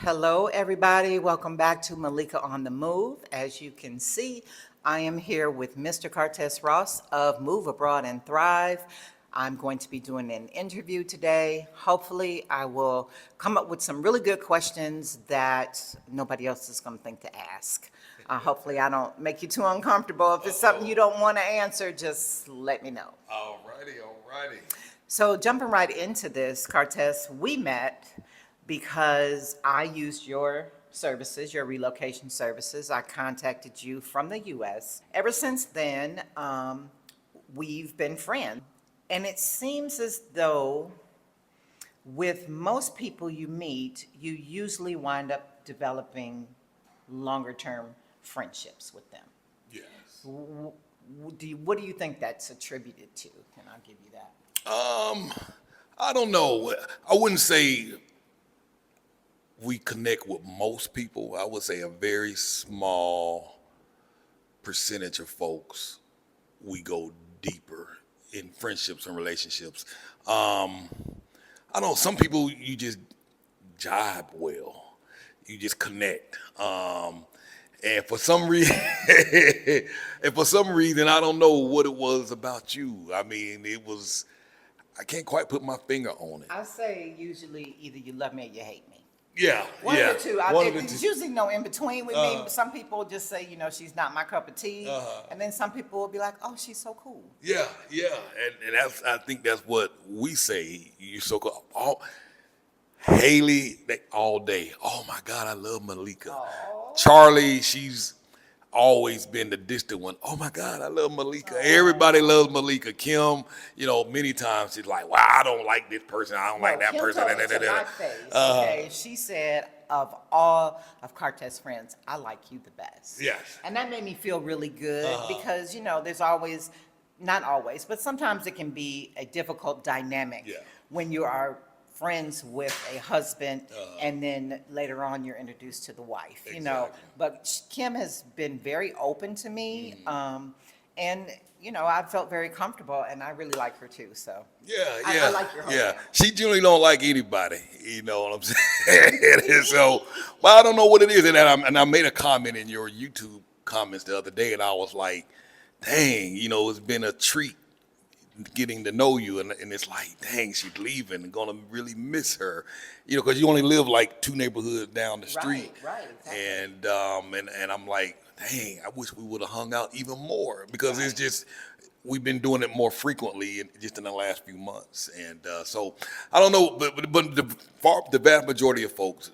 Hello, everybody. Welcome back to Malika on the Move. As you can see, I am here with Mr. Cartess Ross of Move Abroad and Thrive. I'm going to be doing an interview today. Hopefully, I will come up with some really good questions that nobody else is going to think to ask. Hopefully, I don't make you too uncomfortable. If it's something you don't want to answer, just let me know. Alrighty. So jumping right into this, Cartess, we met because I used your services, your relocation services. I contacted you from the U.S. Ever since then, we've been friends. And it seems as though with most people you meet, you usually wind up developing longer term friendships with them. Yes. What do you think that's attributed to? And I'll give you that. I don't know. I wouldn't say we connect with most people. I would say a very small percentage of folks we go deeper in friendships and relationships. I know some people you just jibe well. You just connect. And for some reason, I don't know what it was about you. I mean, I can't quite put my finger on it. I say usually either you love me or you hate me. Yeah, One yeah. of the two. One of the There's two. usually no in between with me. Some people just say, she's not my cup of tea. And then some people will be like, oh, she's so cool. Yeah. And I think that's what we say. You're so cool. Haley, all day. Oh my God, I love Malika. Charlie, she's always been the distant one. Oh my God, I love Malika. Everybody loves Malika. Kim, many times she's like, wow, I don't like this person. I don't like that Kim person. told me to my face, okay, she said, of all of Cartess' friends, I like you the best. Yes. And that made me feel really good because, there's always, not always, but sometimes it can be a difficult dynamic when you are friends with a husband and then later on you're introduced to the wife, Exactly. But Kim has been very open to me. And, I felt very comfortable and I really like her too. So Yeah. I like your whole family. She generally don't like anybody. You know what I'm saying? And so, but I don't know what it is. And I made a comment in your YouTube comments the other day, and I was like, dang, it's been a treat getting to know you, and it's like, dang, she's leaving and gonna really miss her, because you only live like two neighborhoods down the street, Right, exactly. and I'm like, dang, I wish we would have hung out even more because it's just we've been doing it more frequently just in the last few months, and so I don't know, but the vast majority of folks,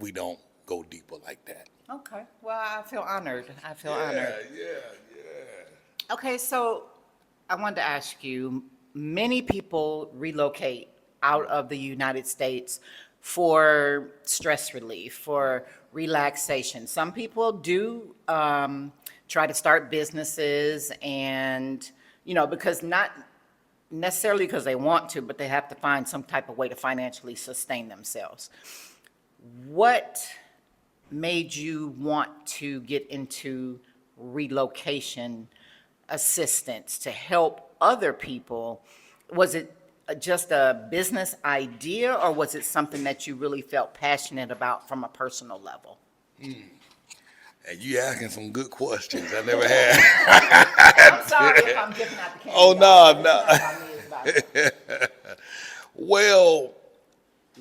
we don't go deeper like that. Okay. Well, I feel honored. Honored. Yeah. Okay, so I wanted to ask you, many people relocate out of the United States for stress relief, for relaxation. Some people do try to start businesses and, because not necessarily because they want to, but they have to find some type of way to financially sustain themselves. What made you want to get into relocation assistance to help other people? Was it just a business idea or was it something that you really felt passionate about from a personal level? And you asking some good questions. I never had. I'm sorry if I'm giving out the candy. Oh, no. It's not about me, it's about you. Well,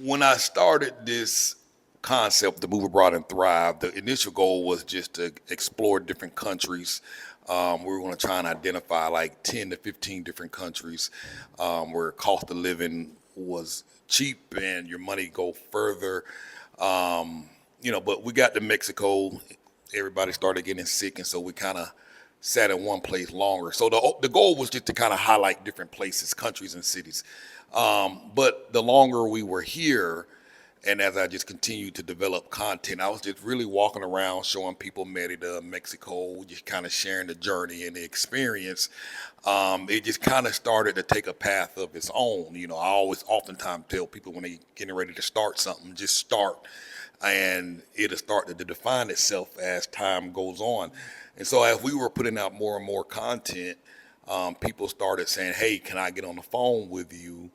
when I started this concept, the Move Abroad and Thrive, the initial goal was just to explore different countries. We were going to try and identify like 10 to 15 different countries where cost of living was cheap and your money go further. But we got to Mexico, everybody started getting sick, and so we kind of sat in one place longer. So the goal was just to kind of highlight different places, countries, and cities. But the longer we were here, and as I just continued to develop content, I was just really walking around showing people Merida, Mexico, just kind of sharing the journey and the experience. It just kind of started to take a path of its own. I always oftentimes tell people when they getting ready to start something, just start. And it'll start to define itself as time goes on. And so as we were putting out more and more content, people started saying, hey, can I get on the phone with you?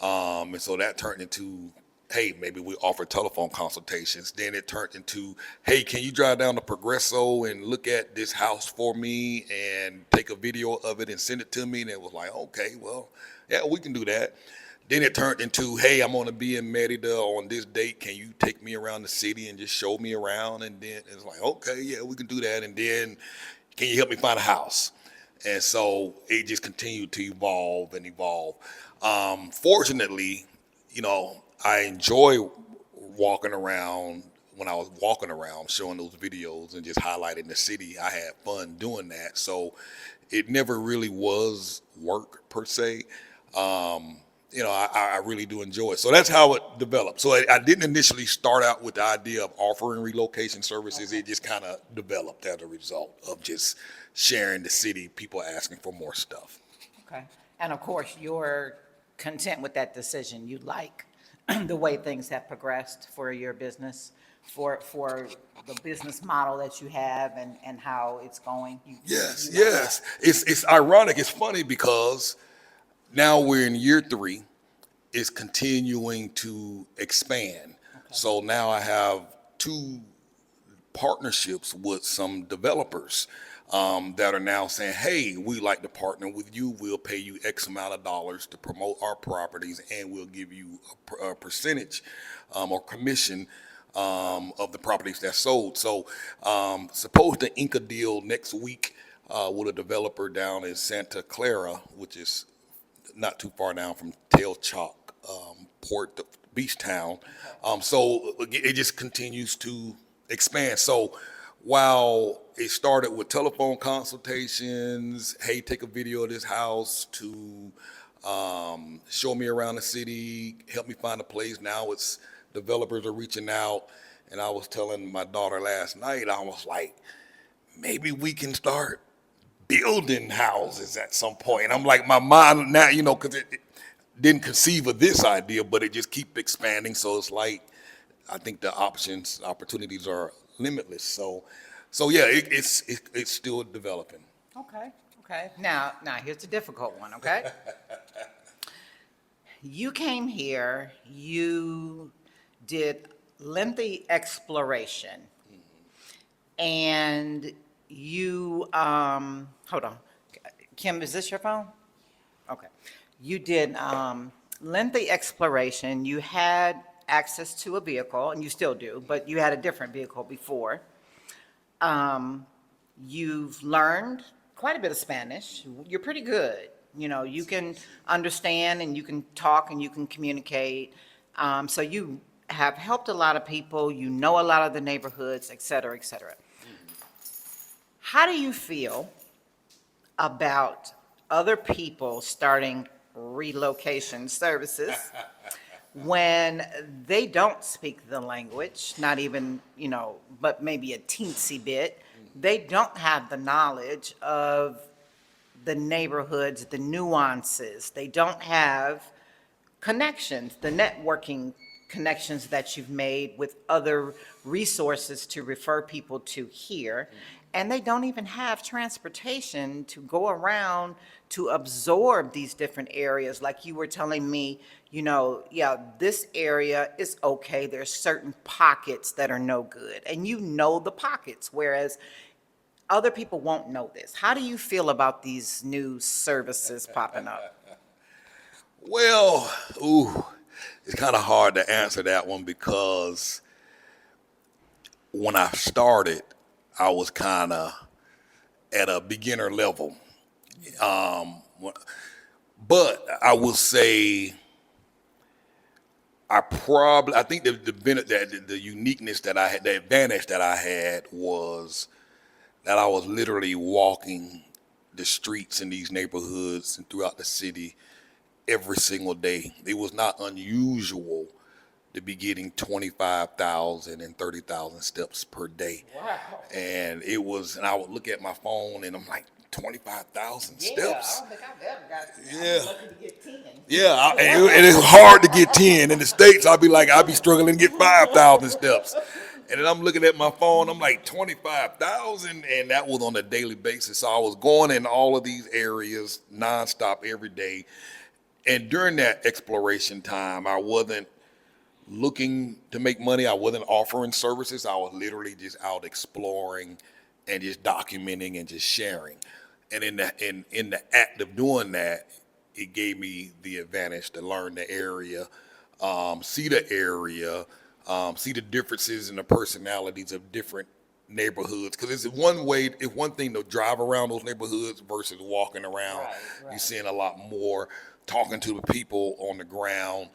And so that turned into hey, maybe we offer telephone consultations. Then it turned into, hey, can you drive down to Progresso and look at this house for me and take a video of it and send it to me? And it was like, okay, well, yeah, we can do that. Then it turned into, hey, I'm going to be in Merida on this date. Can you take me around the city and just show me around? And then it's like, okay, yeah, we can do that. And then can you help me find a house? And so it just continued to evolve and evolve. Fortunately, I enjoy walking around. When I was walking around showing those videos and just highlighting the city, I had fun doing that. So it never really was work per se. I really do enjoy it. So that's how it developed. So I didn't initially start out with the idea of offering relocation services. It just kind of developed as a result of just sharing the city, people asking for more stuff. Okay. And of course, you're content with that decision. You like the way things have progressed for your business, for the business model that you have and how it's going. Yes, You like yes. It's ironic. It's funny because now we're in year 3. It's continuing to expand. So now I have 2 partnerships with some developers that are now saying, hey, we like to partner with you. We'll pay you X amount of dollars to promote our properties, and we'll give you a percentage or commission of the properties that's sold. So supposed to ink a deal next week with a developer down in Santa Clara, which is not too far down from Tail Chalk, Port Beach Town. So it just continues to expand. So while it started with telephone consultations, hey, take a video of this house, to show me around the city, help me find a place. Now it's developers are reaching out. And I was telling my daughter last night, I was like, maybe we can start building houses at some point. I'm like, my mind now, because it didn't conceive of this idea, but it just keep expanding. So it's like, I think the opportunities are limitless. So yeah, it's still developing. Okay, okay. Now here's the difficult one, okay? You came here, you did lengthy exploration, and you, hold on. Kim, is this your phone? Okay. You did lengthy exploration. You had access to a vehicle, and you still do, but you had a different vehicle before. You've learned quite a bit of Spanish. You're pretty good. You can understand and you can talk and you can communicate. So you have helped a lot of people. You know a lot of the neighborhoods, et cetera, et cetera. How do you feel about other people starting relocation services when they don't speak the language, not even, but maybe a teensy bit? They don't have the knowledge of the neighborhoods, the nuances. They don't have connections, the networking connections that you've made with other resources to refer people to here. And they don't even have transportation to go around to absorb these different areas. Like you were telling me, yeah, this area is okay. There's certain pockets that are no good. And the pockets, whereas other people won't know this. How do you feel about these new services popping up? Well, it's kind of hard to answer that one because when I started, I was kind of at a beginner level. But I will say, I think the uniqueness that I had, the advantage that I had was that I was literally walking the streets in these neighborhoods and throughout the city every single day. It was not unusual to be getting 25,000 and 30,000 steps per day. Wow. And I would look at my phone and I'm like, 25,000 Yeah, steps? I don't think I've ever got. Yeah. I'm lucky to get 10. Yeah, and it's hard to get 10. In the States, I'd be struggling to get 5,000 steps. And then I'm looking at my phone, I'm like 25,000, and that was on a daily basis. So I was going in all of these areas nonstop every day. And during that exploration time, I wasn't looking to make money. I wasn't offering services. I was literally just out exploring and just documenting and just sharing. And in the act of doing that, it gave me the advantage to learn the area, see the area, see the differences in the personalities of different neighborhoods. Because it's one thing to drive around those neighborhoods versus walking around. Right, You're right. seeing a lot more, talking to the people on the ground.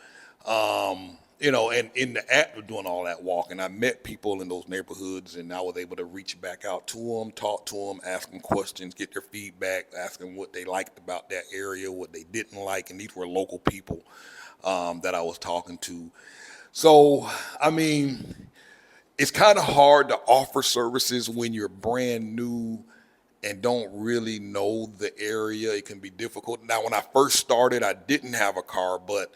And in the act of doing all that walking, I met people in those neighborhoods, and I was able to reach back out to them, talk to them, ask them questions, get their feedback, ask them what they liked about that area, what they didn't like, and these were local people that I was talking to. So, I mean, it's kind of hard to offer services when you're brand new and don't really know the area. It can be difficult. Now, when I first started, I didn't have a car, but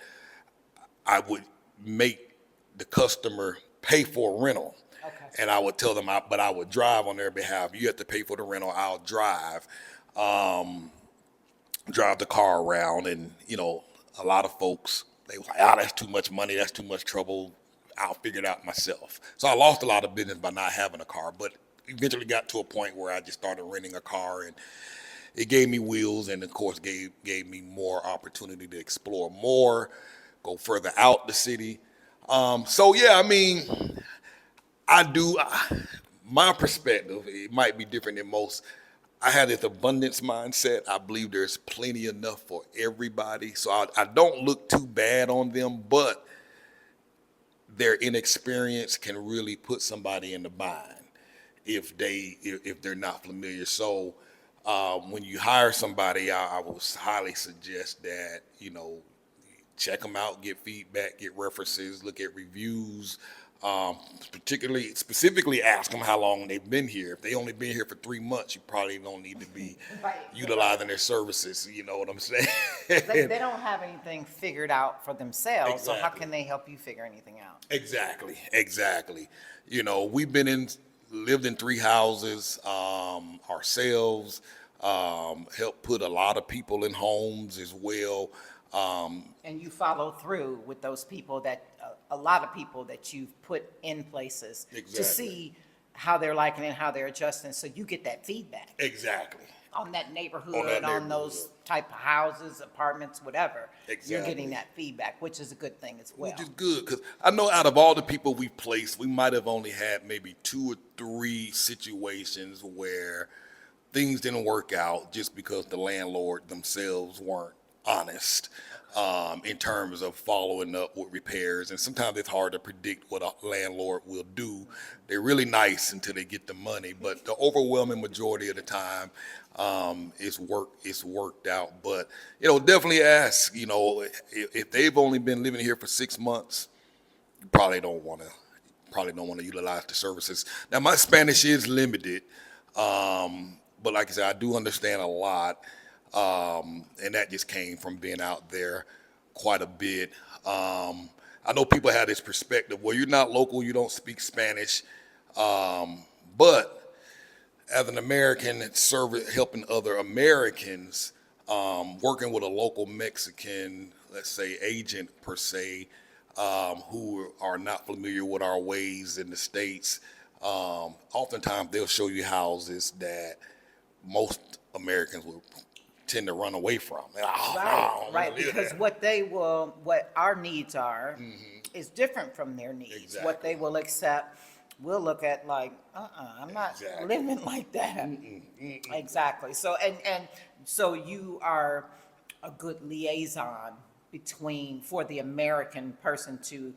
I would make the customer pay for a rental. Okay. And I would tell them, but I would drive on their behalf. You have to pay for the rental. I'll um, drive the car around. And, a lot of folks, they were like, that's too much money. That's too much trouble. I'll figure it out myself. So I lost a lot of business by not having a car, but eventually got to a point where I just started renting a car, and it gave me wheels, and of course gave me more opportunity to explore more, go further out the city. So yeah, I mean, I do. My perspective, it might be different than most. I have this abundance mindset. I believe there's plenty enough for everybody. So I don't look too bad on them, but their inexperience can really put somebody in the bind if they're not familiar. So when you hire somebody, I would highly suggest that check them out, get feedback, get references, look at reviews. Specifically ask them how long they've been here. If they only been here for 3 months, you probably don't need to be Right. utilizing their services. You know what I'm saying? They don't have anything figured out for themselves, so how Exactly. can they help you figure anything out? Exactly. We've lived in 3 houses ourselves. Helped put a lot of people in homes as well. And you follow through with those people a lot of people that you've put in places to Exactly. see how they're liking it, how they're adjusting, so you get that feedback Exactly. on that neighborhood, On that on those neighborhood. type of houses, apartments, whatever. You're Exactly. getting that feedback, which is a good thing as well. Which is good, because I know out of all the people we placed, we might have only had maybe 2 or 3 situations where things didn't work out just because the landlord themselves weren't honest in terms of following up with repairs. And sometimes it's hard to predict what a landlord will do. They're really nice until they get the money, but the overwhelming majority of the time, it's worked out. But definitely ask. If they've only been living here for 6 months, you probably don't want to utilize the services. Now, my Spanish is limited, but like I said, I do understand a lot, and that just came from being out there quite a bit. I know people have this perspective, well, you're not local, you don't speak Spanish, but as an American helping other Americans, working with a local Mexican, let's say agent per se, who are not familiar with our ways in the States, oftentimes they'll show you houses that most Americans will tend to run away from. No, I don't Right, wanna live because there. what our needs are is different from their needs. What they Exactly. will accept, we'll look at like, I'm not Exactly. living like that. Exactly. So you are a good liaison for the American person to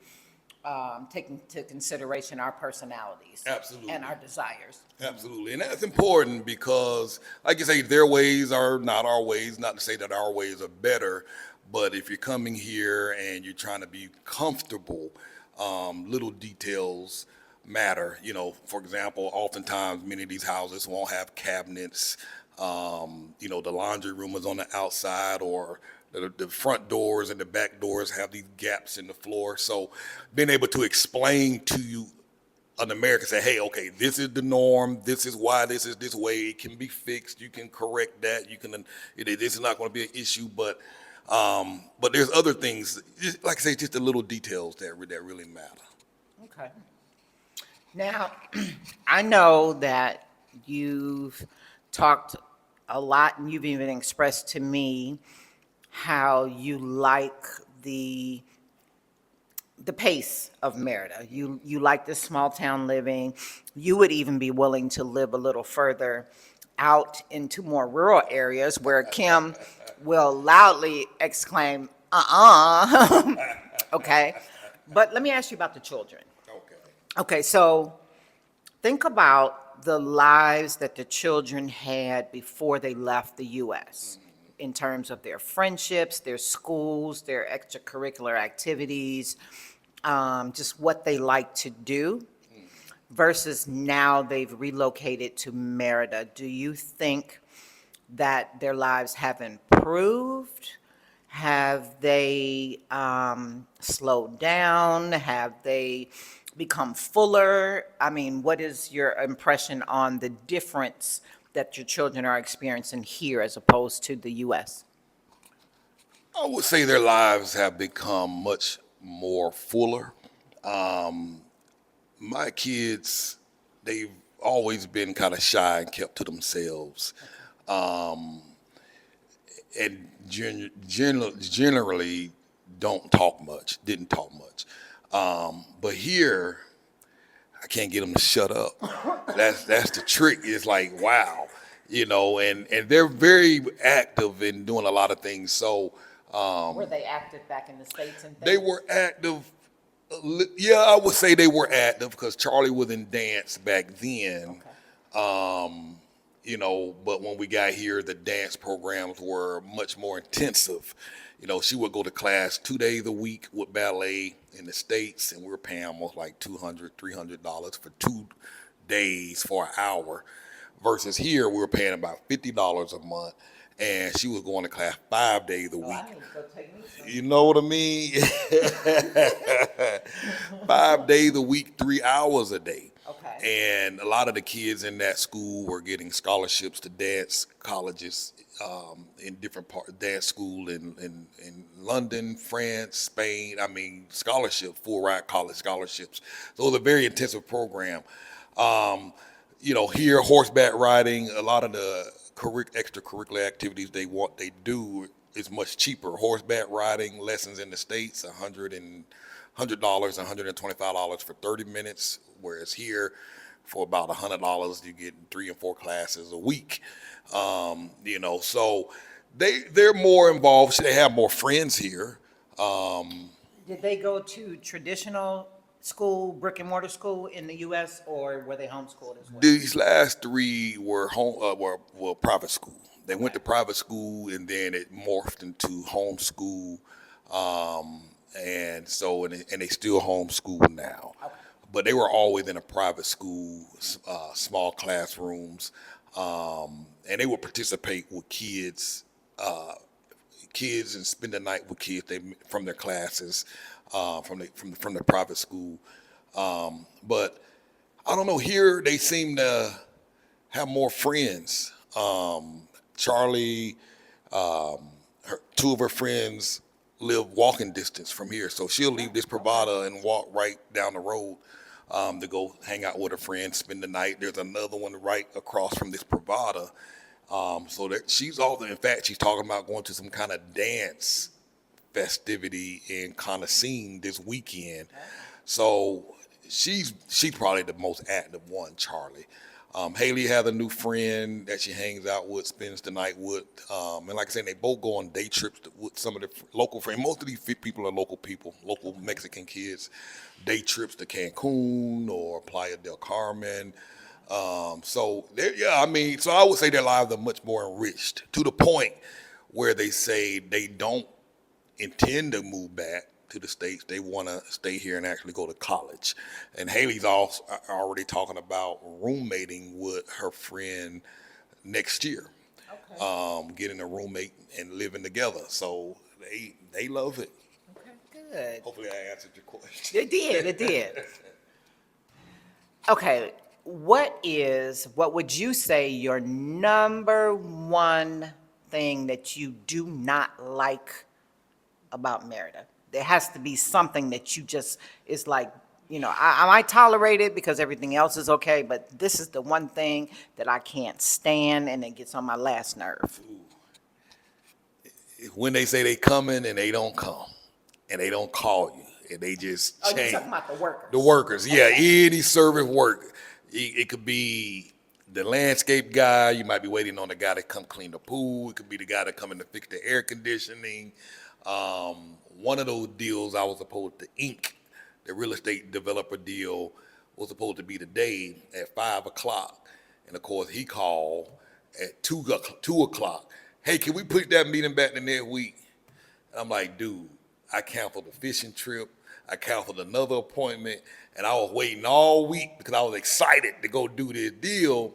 take into consideration our personalities. Absolutely. And our desires. Absolutely. And that's important because, like you say, their ways are not our ways, not to say that our ways are better, but if you're coming here and you're trying to be comfortable, little details matter. For example, oftentimes many of these houses won't have cabinets. The laundry room is on the outside, or the front doors and the back doors have these gaps in the floor. So being able to explain to you, an American, say, hey, okay, this is the norm. This is why this is this way. It can be fixed. You can correct that. This is not going to be an issue, but But there's other things, like I say, just the little details that really matter. Okay. Now, I know that you've talked a lot and you've even expressed to me how you like the the pace of Merida. You like this small town living. You would even be willing to live a little further out into more rural areas where Kim will loudly exclaim, okay. But let me ask you about the children. Okay. Okay, so think about the lives that the children had before they left the US in terms of their friendships, their schools, their extracurricular activities, just what they like to do versus now they've relocated to Merida. Do you think that their lives have improved? Have they slowed down? Have they become fuller? I mean, what is your impression on the difference that your children are experiencing here as opposed to the US? I would say their lives have become much more fuller. My kids, they've always been kind of shy and kept to themselves, and generally don't talk much, didn't talk much. But here, I can't get them to shut up. That's the trick. It's like, wow, and they're very active in doing a lot of things. So Were they active back in the States and they things? were active. Yeah, I would say they were active because Charlie was in dance back then. But when we got here, the dance programs were much more intensive. She would go to class 2 days a week with ballet in the States, and we were paying almost like $200, $300 for 2 days for an hour. Versus here, we were paying about $50 a month, and she was going to class 5 days a Oh, week. I need to go take me some. You know what I mean? 5 days a week, 3 hours a day. Okay. And a lot of the kids in that school were getting scholarships to dance colleges in different parts, dance school in London, France, Spain. I mean, scholarships, full ride college scholarships. So it was a very intensive program. Here, horseback riding, a lot of the extracurricular activities they do is much cheaper. Horseback riding lessons in the States, $100, $125 for 30 minutes, whereas here, for about $100, you get 3 and 4 classes a week. So they're more involved. They have more friends here. Did they go to traditional school, brick and mortar school in the US, or were they homeschooled as well? These last three were were private school. They went to private school, and then it morphed into homeschool, and they still homeschool now. Okay. But they were always in a private school, small classrooms, and they would participate with kids and spend the night with kids from their classes, from the private school. But I don't know. Here they seem to have more friends. Charlie, two of her friends live walking distance from here, so she'll leave this Pravada and walk right down the road to go hang out with her friends, spend the night. There's another one right across from this Pravada. So that she's all. In fact, she's talking about going to some kind of dance festivity in Connoissine this weekend. So she's probably the most active one, Charlie. Haley has a new friend that she hangs out with, spends the night with. And like I said, they both go on day trips with some of the local friends. Most of these people are local people, local Mexican kids. Day trips to Cancun or Playa del Carmen. So I would say their lives are much more enriched to the point where they say they don't intend to move back to the States. They want to stay here and actually go to college. And Haley's also already talking about roommating with her friend next year, Okay. getting a roommate and living together. So they love it. Okay, good. Hopefully I answered your question. It did. Okay, what would you say your number one thing that you do not like about Merida? There has to be something that you just, is like, I might tolerate it because everything else is okay, but this is the one thing that I can't stand and it gets on my last nerve. When they say they coming and they don't come, and they don't call you, and they just Oh, you're change. talking about the workers? The workers, yeah, Okay. any service work. It could be the landscape guy. You might be waiting on the guy to come clean the pool. It could be the guy that come in to fix the air conditioning. One of those deals I was supposed to ink, the real estate developer deal, was supposed to be today at 5 o'clock, and of course he called at 2 o'clock. Hey, can we put that meeting back the next week? And I'm like, dude, I canceled the fishing trip. I canceled another appointment, and I was waiting all week because I was excited to go do this deal.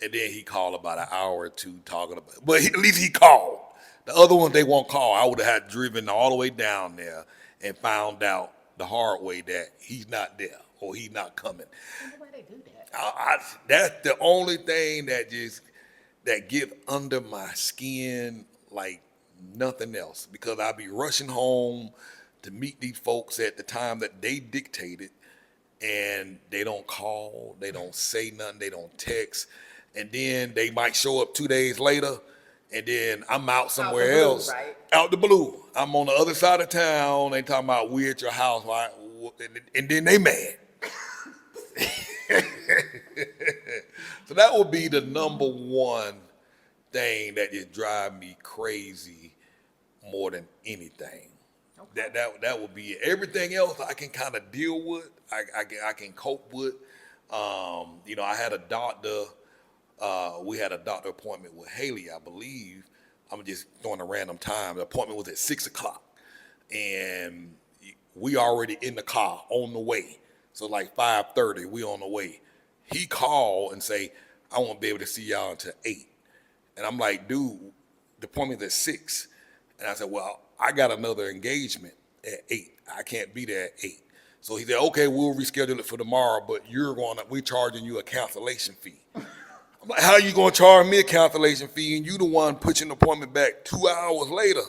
And then he called about an hour or two talking about it. But at least he called. The other ones, they won't call. I would have had driven all the way down there and found out the hard way that he's not there or he's not coming. I wonder why they do that. That's the only thing that get under my skin like nothing else, because I'll be rushing home to meet these folks at the time that they dictated, and they don't call, they don't say nothing, they don't text, and then they might show up 2 days later, and then I'm out somewhere the blue, else, right? Out the blue. I'm on the other side of town. They talking about we at your house, right? And then they mad. So that would be the number one thing that just drive me crazy more than anything. Okay. That would be it. Everything else I can kind of deal with. I can cope with. I had a doctor. We had a doctor appointment with Haley, I believe. I'm just throwing a random time. The appointment was at 6 o'clock, and we already in the car on the way. So like 5:30, we on the way. He called and say, I won't be able to see y'all until 8. And I'm like, dude, the appointment's at 6. And I said, well, I got another engagement at 8. I can't be there at 8. So he said, okay, we'll reschedule it for tomorrow, but we're charging you a cancellation fee. I'm like, how you gonna charge me a cancellation fee and you the one pushing the appointment back 2 hours later?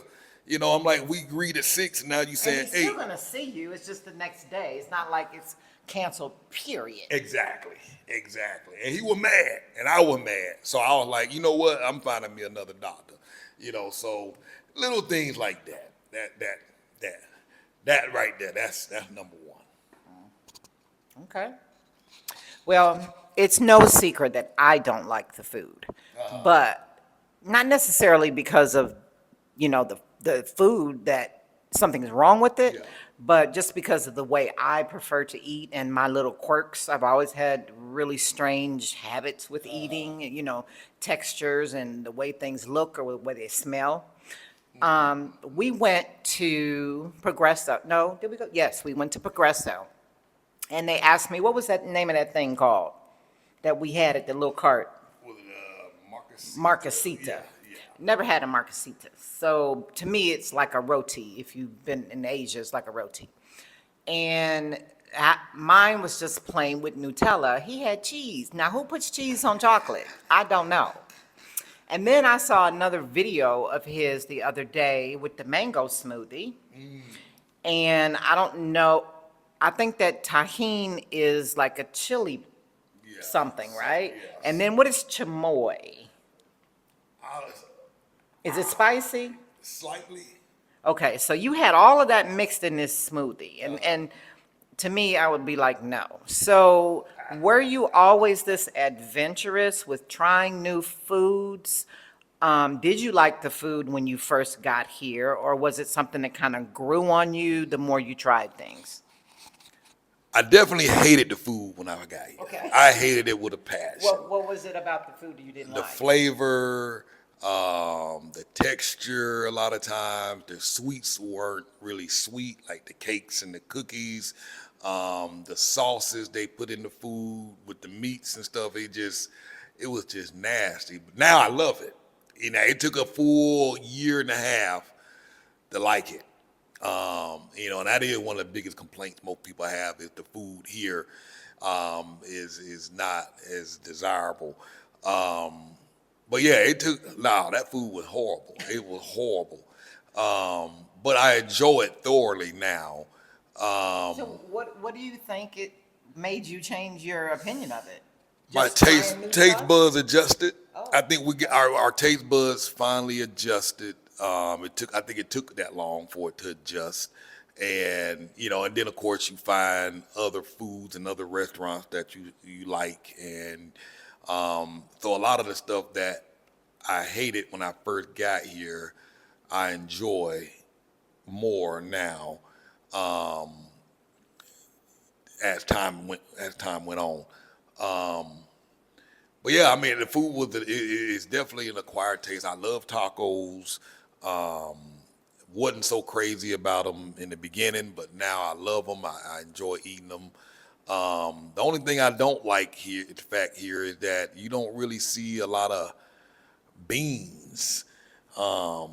I'm like, we agreed at 6 and now you And saying he's 8. still gonna see you, it's just the next day. It's not like it's canceled, period. Exactly. And he was mad, and I was mad. So I was like, you know what? I'm finding me another doctor. So little things like that. That right there. That's number one. Okay. Well, it's no secret that I don't like the food, but not necessarily because of, the food that something's wrong with it, Yeah. but just because of the way I prefer to eat and my little quirks. I've always had really strange habits with eating, textures and the way things look or the way they smell. We went to Progresso. No, did we go? Yes, we went to Progresso. And they asked me, what was that name of that thing called that we had at the little cart? Was it Marcasita. Yeah. Never had a marcasita. So to me, it's like a roti. If you've been in Asia, it's like a roti. And mine was just plain with Nutella. He had cheese. Now, who puts cheese on chocolate? I don't know. And then I saw another video of his the other day with the mango smoothie. And I don't know. I think that tahine is like a chili something, right? Yes. And then what is chamoy? Is it spicy? Slightly. Okay, so you had all of that mixed in this smoothie, and to me, I would be like, no. So were you always this adventurous with trying new foods? Did you like the food when you first got here, or was it something that kind of grew on you the more you tried things? I definitely hated the food when I got here. Okay. I hated it with a passion. What was it about the food that you didn't The like? flavor, the texture, a lot of times the sweets weren't really sweet, like the cakes and the cookies. The sauces they put in the food with the meats and stuff, it was just nasty. But now I love it. It took a full year and a half to like it. And that is one of the biggest complaints most people have, is the food here is not as desirable. But yeah, that food was horrible. It was horrible. but I enjoy it thoroughly now. So what do you think it made you change your opinion of it? My Just trying new taste stuff? buds adjusted. Oh, I think we get our taste buds finally adjusted. I think it took that long for it to adjust, and and then of course you find other foods and other restaurants that you like, and so a lot of the stuff that I hated when I first got here, I enjoy more now as time went on. But yeah, I mean, the food is definitely an acquired taste. I love tacos. Um, wasn't so crazy about them in the beginning, but now I love them. I enjoy eating them. The only thing I don't like here, the fact here, is that you don't really see a lot of beans. Um,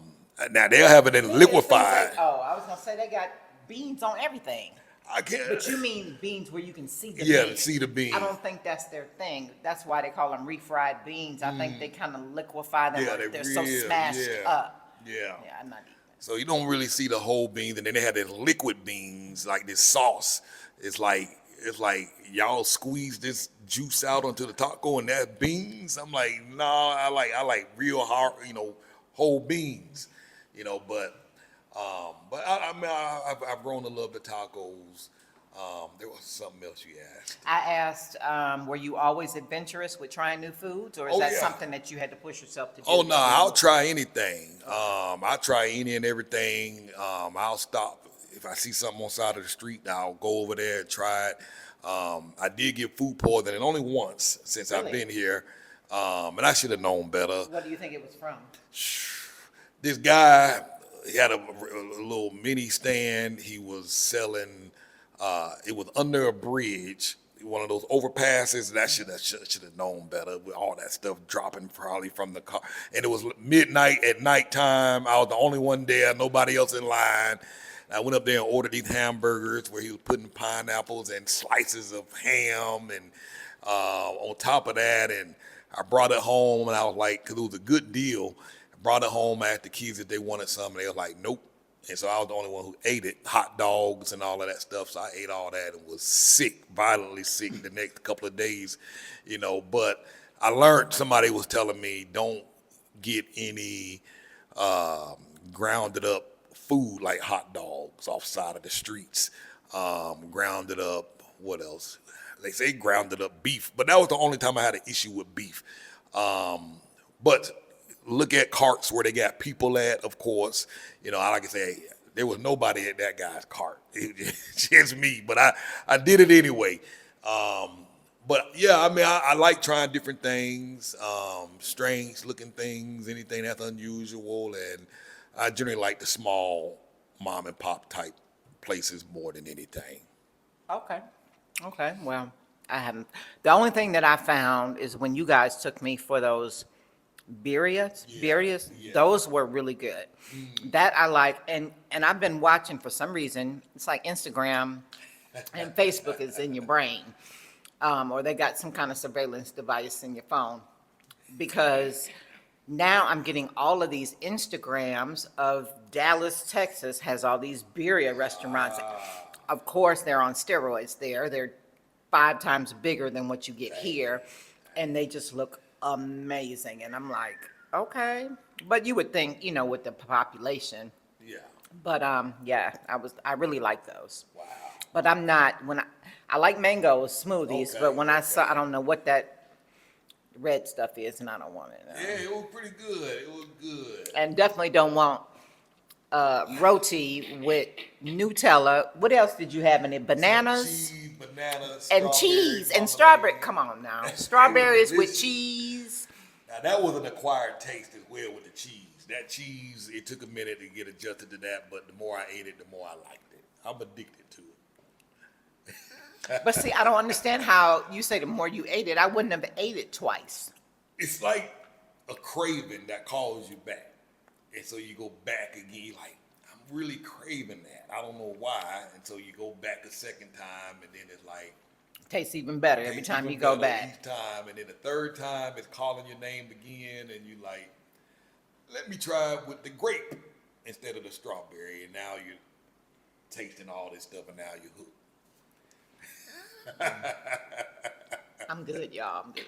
Now they'll have it in yeah, it seems liquefied. like, oh, I was gonna say they got beans on everything. I can't. But you mean beans where you can see the Yeah, beans? see the beans. I don't think that's their thing. That's why they call them refried beans. I think they kind of liquefy them. Yeah, Or they they're so real- smashed yeah, up. yeah. Yeah, I'm not eating that. So you don't really see the whole beans, and then they have this liquid beans, like this sauce. It's like y'all squeeze this juice out onto the taco, and that's beans. I'm like, no, I like real hard, whole beans, but I mean, I've grown to love the tacos. There was something else you asked. I asked, were you always adventurous with trying new foods, or is Oh, that yeah. something that you had to push yourself to do? Oh no, I'll try anything. I try any and everything. I'll stop if I see something on the side of the street. I'll go over there and try it. I did get food poisoning only once since I've Really? been here, and I should have known better. What do you think it was from? This guy, he had a little mini stand. He was selling. It was under a bridge, one of those overpasses. That should have known better with all that stuff dropping probably from the car. And it was midnight at nighttime. I was the only one there, nobody else in line. I went up there and ordered these hamburgers where he was putting pineapples and slices of ham and on top of that. And I brought it home, and I was like, because it was a good deal. I brought it home. I asked the kids if they wanted something. They were like, nope. And so I was the only one who ate it, hot dogs and all of that stuff. So I ate all that and was sick, violently sick the next couple of days, But I learned, somebody was telling me, don't get any grounded up food like hot dogs off side of the streets. Grounded up, what else? They say grounded up beef, but that was the only time I had an issue with beef. But look at carts where they got people at, of course. I like to say, there was nobody at that guy's cart. It's just me, but I did it anyway. But yeah, I mean, I like trying different things, strange looking things, anything that's unusual. And I generally like the small mom and pop type places more than anything. Okay. Okay. Well, I haven't. The only thing that I found is when you guys took me for those birrias, yeah. those were really good. That I like, and I've been watching for some reason. It's like Instagram and Facebook is in your brain, or they got some kind of surveillance device in your phone, because now I'm getting all of these Instagrams of Dallas, Texas has all these birria restaurants. Of course, they're on steroids there. They're 5 times bigger than what you get here, and they just look amazing. And I'm like, okay. But you would think, with the population. Yeah. But yeah, I really like those. Wow. But I'm not, I like mango smoothies, but when I saw, I don't know what that red stuff is, and I don't want it. Yeah, it was pretty good. It was good. And definitely don't want roti with Nutella. What else did you have in it? Bananas Cheese, bananas, and cheese and strawberry. Come on now, strawberries with cheese. Now that was an acquired taste as well with the cheese. That cheese, it took a minute to get adjusted to that, but the more I ate it, the more I liked it. I'm addicted to it. But see, I don't understand how you say the more you ate it. I wouldn't have ate it twice. It's like a craving that calls you back. And so you go back again, you're like, I'm really craving that. I don't know why. And so you go back a second time, and then it's like, Tastes even better every tastes time even you go better back. each time. And then the third time it's calling your name again, and you like, let me try it with the grape. instead of the strawberry, and now you're tasting all this stuff, and now you're hooked. I'm good, y'all. I'm good.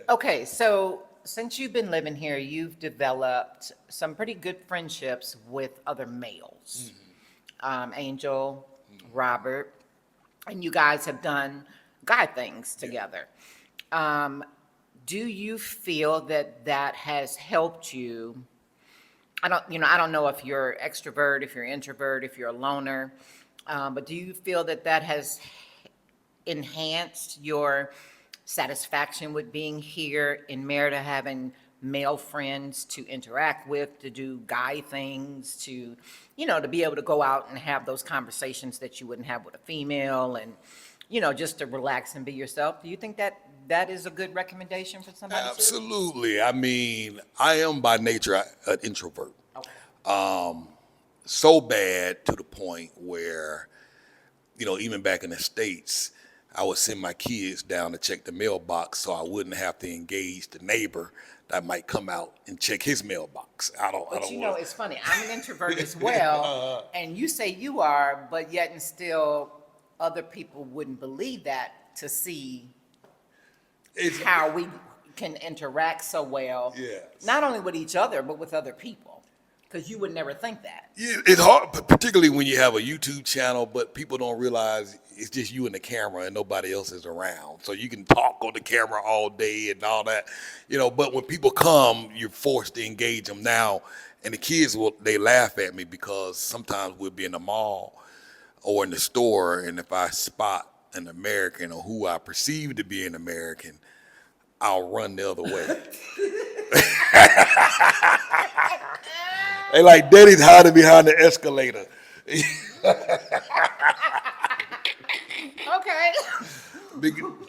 Okay, so since you've been living here, you've developed some pretty good friendships with other males. Angel, Robert, and you guys have done guy things together. Um, do you feel that that has helped you? I don't know if you're extrovert, if you're introvert, if you're a loner, but do you feel that that has enhanced your satisfaction with being here in Merida, having male friends to interact with, to do guy things, to be able to go out and have those conversations that you wouldn't have with a female and, just to relax and be yourself? Do you think that that is a good recommendation for somebody too? Absolutely. I mean, I am by nature an introvert. Okay. So bad to the point where, even back in the States, I would send my kids down to check the mailbox so I wouldn't have to engage the neighbor that might come out and check his mailbox. I But don't want. it's funny. I'm an introvert as well, and you say you are, but yet and still, other people wouldn't believe that to see It's how we can interact so well, Yes. not only with each other, but with other people. Because you would never think that. Yeah, it's hard, particularly when you have a YouTube channel, but people don't realize it's just you and the camera and nobody else is around. So you can talk on the camera all day and all that, but when people come, you're forced to engage them now. And the kids, they laugh at me because sometimes we'll be in the mall or in the store, and if I spot an American or who I perceive to be an American, I'll run the other way. They like, Daddy's hiding behind the escalator. Okay.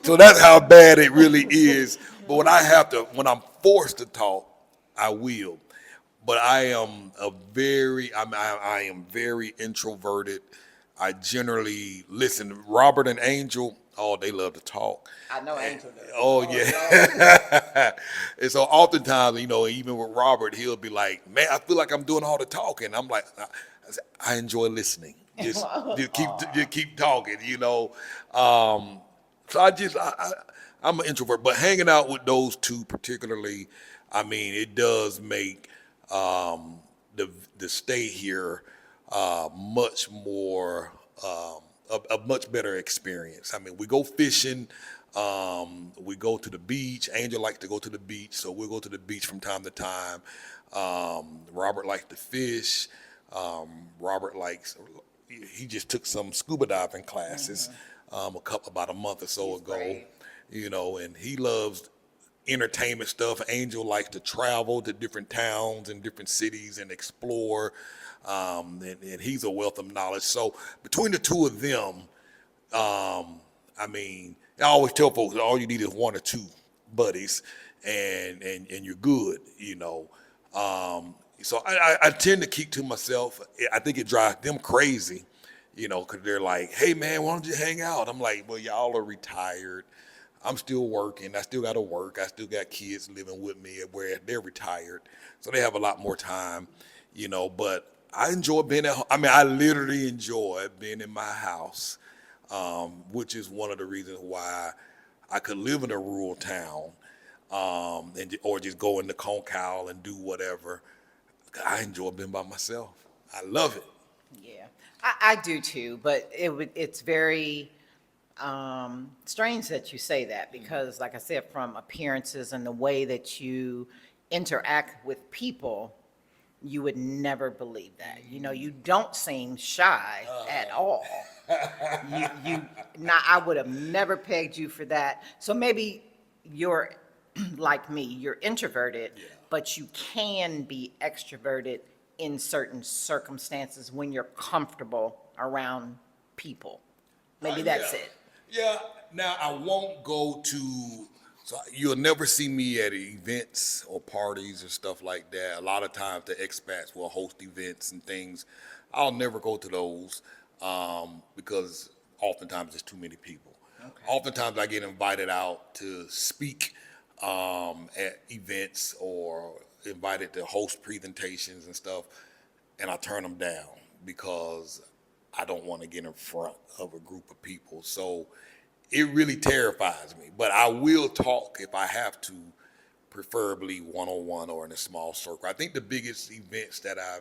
So that's how bad it really is. But when I'm forced to talk, I will. But I am very introverted. I generally listen. Robert and Angel, oh, they love to talk. I know Angel does. Oh yeah. And so oftentimes, even with Robert, he'll be like, "Man, I feel like I'm doing all the talking." I'm like, I enjoy listening. Just keep talking. So I'm an introvert, but hanging out with those two particularly, I mean, it does make the stay here much more a much better experience. I mean, we go fishing. We go to the beach. Angel likes to go to the beach, so we'll go to the beach from time to time. Robert likes to fish. Robert he just took some scuba diving classes about a month or so He's ago. brave. And he loves entertainment stuff. Angel likes to travel to different towns and different cities and explore. And he's a wealth of knowledge. So between the two of them, I mean, I always tell folks all you need is one or two buddies, and you're good. So I tend to keep to myself. I think it drives them crazy, because they're like, "Hey man, why don't you hang out?" I'm like, "Well, y'all are retired. I'm still working. I still got to work. I still got kids living with me where they're retired, so they have a lot more time, But I enjoy being at home. I mean, I literally enjoy being in my house, which is one of the reasons why I could live in a rural town, or just go into Concal and do whatever. I enjoy being by myself. I love it. Yeah, I do too, but it's very strange that you say that because, like I said, from appearances and the way that you interact with people, you would never believe that. You don't seem shy at all. I would have never pegged you for that. So maybe you're like me, you're introverted, but you can be extroverted in certain circumstances when you're comfortable around people. Maybe that's Yeah. it. Yeah. Now I won't go to. So you'll never see me at events or parties or stuff like that. A lot of times the expats will host events and things. I'll never go to those because oftentimes there's too many people. Okay. Oftentimes I get invited out to speak at events or invited to host presentations and stuff, and I turn them down because I don't want to get in front of a group of people. So it really terrifies me. But I will talk if I have to, preferably one-on-one or in a small circle. I think the biggest events that I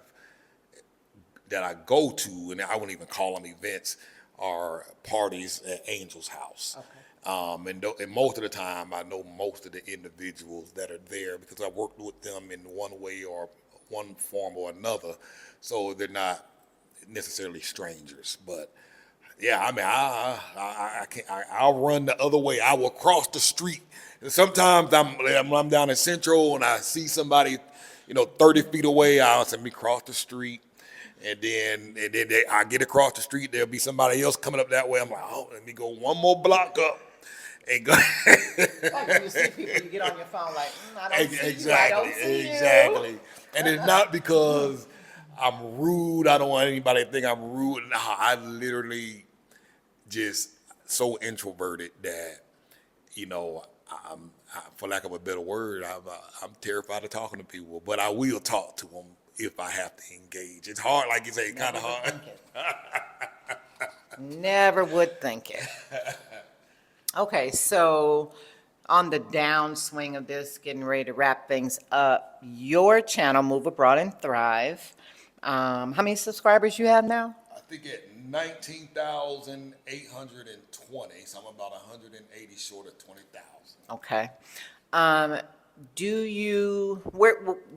go to, and I wouldn't even call them events, are parties at Angel's house. Okay. And most of the time, I know most of the individuals that are there because I worked with them in one way or one form or another. So they're not necessarily strangers. But yeah, I mean, I can't. I'll run the other way. I will cross the street. And sometimes I'm down in Central and I see somebody, 30 feet away. I'll say, "Let me cross the street." I get across the street. There'll be somebody else coming up that way. I'm like, oh, let me go one more block up and go. Like when you see people, you get on your phone like, I don't see you, I don't see you. Exactly. And it's not because I'm rude. I don't want anybody to think I'm rude. Nah, I literally just so introverted that, for lack of a better word, I'm terrified of talking to people. But I will talk to them if I have to engage. It's hard, like you say, kind of hard. Never would think it. Okay, so on the downswing of this, getting ready to wrap things up, your channel, Move Abroad and Thrive, how many subscribers you have now? I think at 19,820, so I'm about 180 short of 20,000. Okay.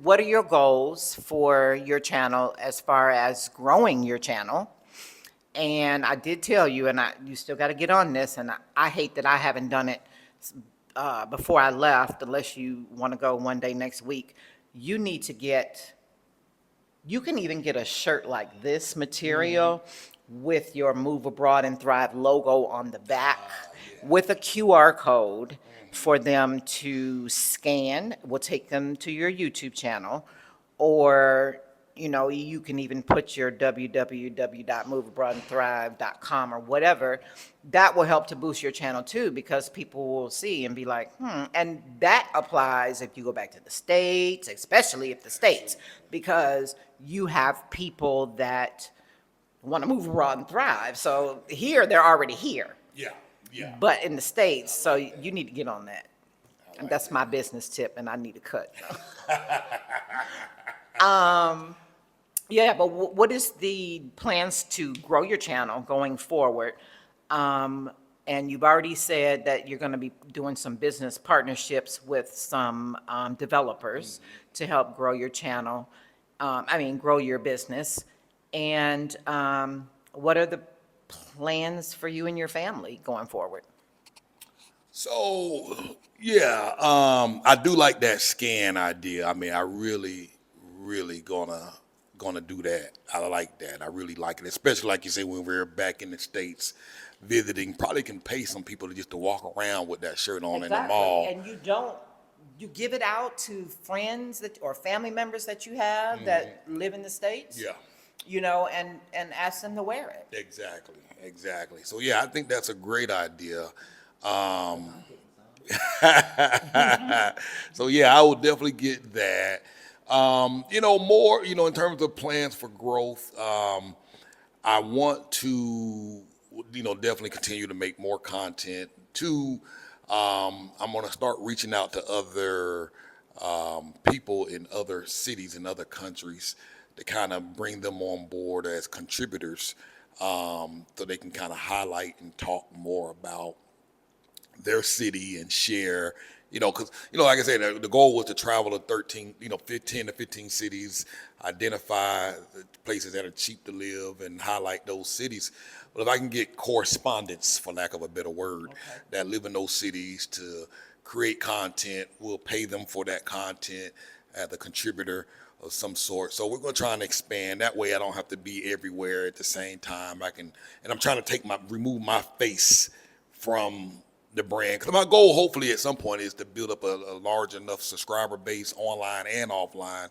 What are your goals for your channel as far as growing your channel? And I did tell you, and you still got to get on this, and I hate that I haven't done it before I left, unless you want to go one day next week. You need to you can even get a shirt like this material with your Move Abroad and Thrive logo on the back with a QR code for them to scan. We'll take them to your YouTube channel, or you can even put your www.moveabroadandthrive.com or whatever. That will help to boost your channel too, because people will see and be like, and that applies if you go back to the States, especially if the States, because you have people that want to move abroad and thrive. So here, they're already here. Yeah. But in the States, so you need to get on that. And that's my business tip, and I need a cut. Yeah, but what is the plans to grow your channel going forward? And you've already said that you're going to be doing some business partnerships with some developers to help grow your channel. Grow your business. And what are the plans for you and your family going forward? So, yeah, I do like that scan idea. I mean, I really gonna do that. I like that. I really like it, especially like you say, when we're back in the States visiting. Probably can pay some people to walk around with that shirt on in the mall. And you give it out to friends or family members that you have that live in the States. Yeah. And ask them to wear it. Exactly. So yeah, I think that's a great idea. So yeah, I will definitely get that. More, in terms of plans for growth, I want to, definitely continue to make more content. Two, I'm going to start reaching out to other people in other cities and other countries to kind of bring them on board as contributors, so they can kind of highlight and talk more about their city and share, because, like I said, the goal was to travel to 10 to 15 cities, identify the places that are cheap to live and highlight those cities. But if I can get correspondents, for lack of a better word, that live in those cities to create content, we'll pay them for that content as a contributor of some sort. So we're going to try and expand. That way I don't have to be everywhere at the same time. And I'm trying to remove my face from the brand. Because my goal, hopefully, at some point is to build up a large enough subscriber base online and offline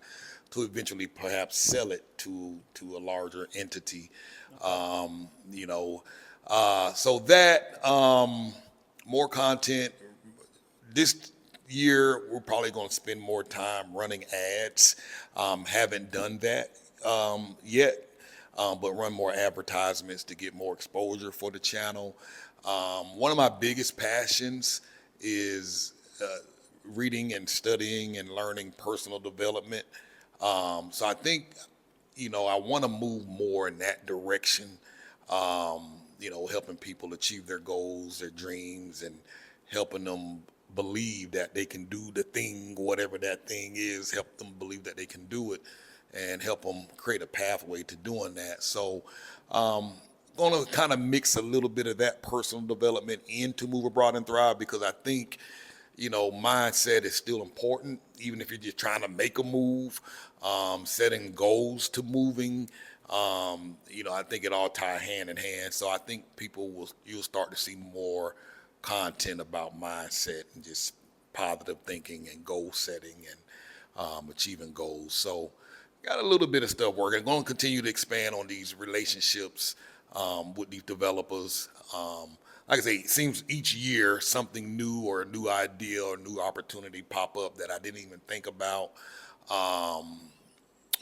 to eventually perhaps sell it to a larger entity. So that more content. This year, we're probably going to spend more time running ads. Haven't done that yet, but run more advertisements to get more exposure for the channel. One of my biggest passions is reading and studying and learning personal development. So I think, I want to move more in that direction, helping people achieve their goals, their dreams, and helping them believe that they can do the thing, whatever that thing is, help them believe that they can do it and help them create a pathway to doing that. So, going to kind of mix a little bit of that personal development into Move Abroad and Thrive, because I think, mindset is still important, even if you're just trying to make a move, setting goals to moving. I think it all tie hand in hand. So I think you'll start to see more content about mindset and just positive thinking and goal setting and achieving goals. So got a little bit of stuff working. Going to continue to expand on these relationships with these developers. Like I say, it seems each year something new or a new idea or new opportunity pop up that I didn't even think about.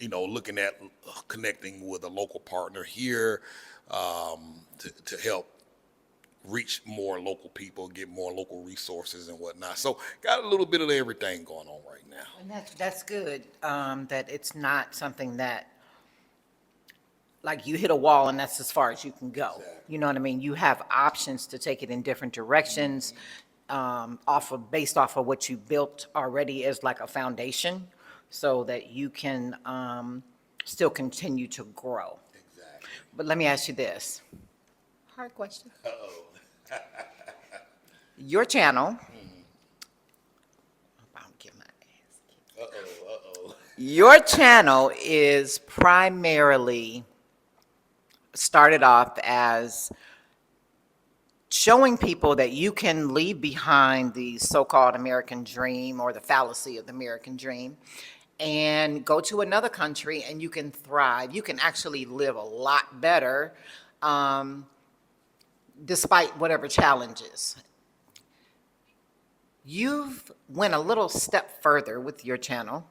Looking at connecting with a local partner here to help reach more local people, get more local resources and whatnot. So got a little bit of everything going on right now. And that's good, that it's not something that, like, you hit a wall and that's as far as you can go. Exactly. You know what I mean? You have options to take it in different directions, based off of what you built already as like a foundation, so that you can still continue to grow. Exactly. But let me ask you this. Hard question. Uh-oh. Your channel. I'm getting my ass kicked. Uh-oh. Your channel is primarily started off as showing people that you can leave behind the so-called American dream, or the fallacy of the American dream, and go to another country and you can thrive. You can actually live a lot better, despite whatever challenges. You've went a little step further with your channel,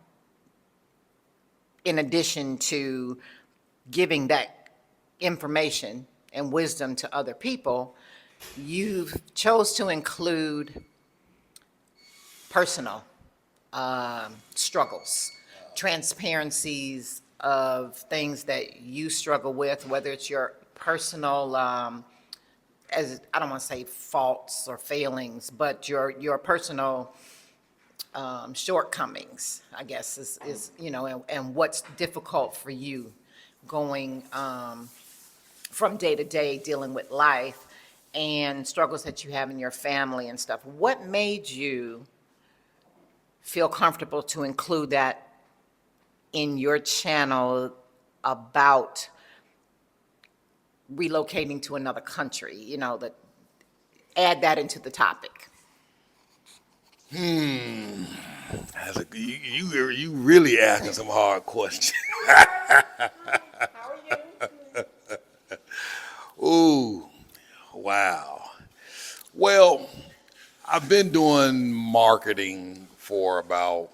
in addition to giving that information and wisdom to other people. You've chose to include personal struggles, transparencies of things that you struggle with, whether it's your personal, as I don't want to say faults or failings, but your personal shortcomings, I guess, is and what's difficult for you going from day to day, dealing with life and struggles that you have in your family and stuff. What made you feel comfortable to include that in your channel about relocating to another country, that add that into the topic? You really asking some hard questions. How are you? Ooh, wow. Well, I've been doing marketing for about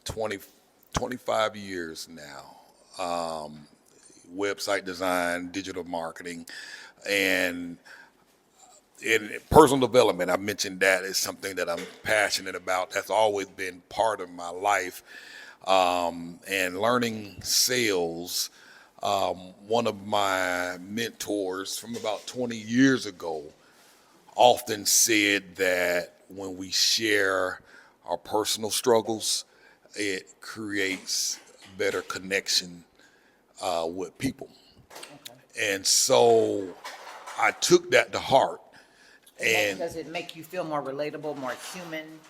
25 years now. Website design, digital marketing, and in personal development. I mentioned that is something that I'm passionate about. That's always been part of my life. And learning sales, one of my mentors from about 20 years ago often said that when we share our personal struggles, it creates better connection with people. Okay. And so I took that to heart. And Does it make you feel more relatable, more human?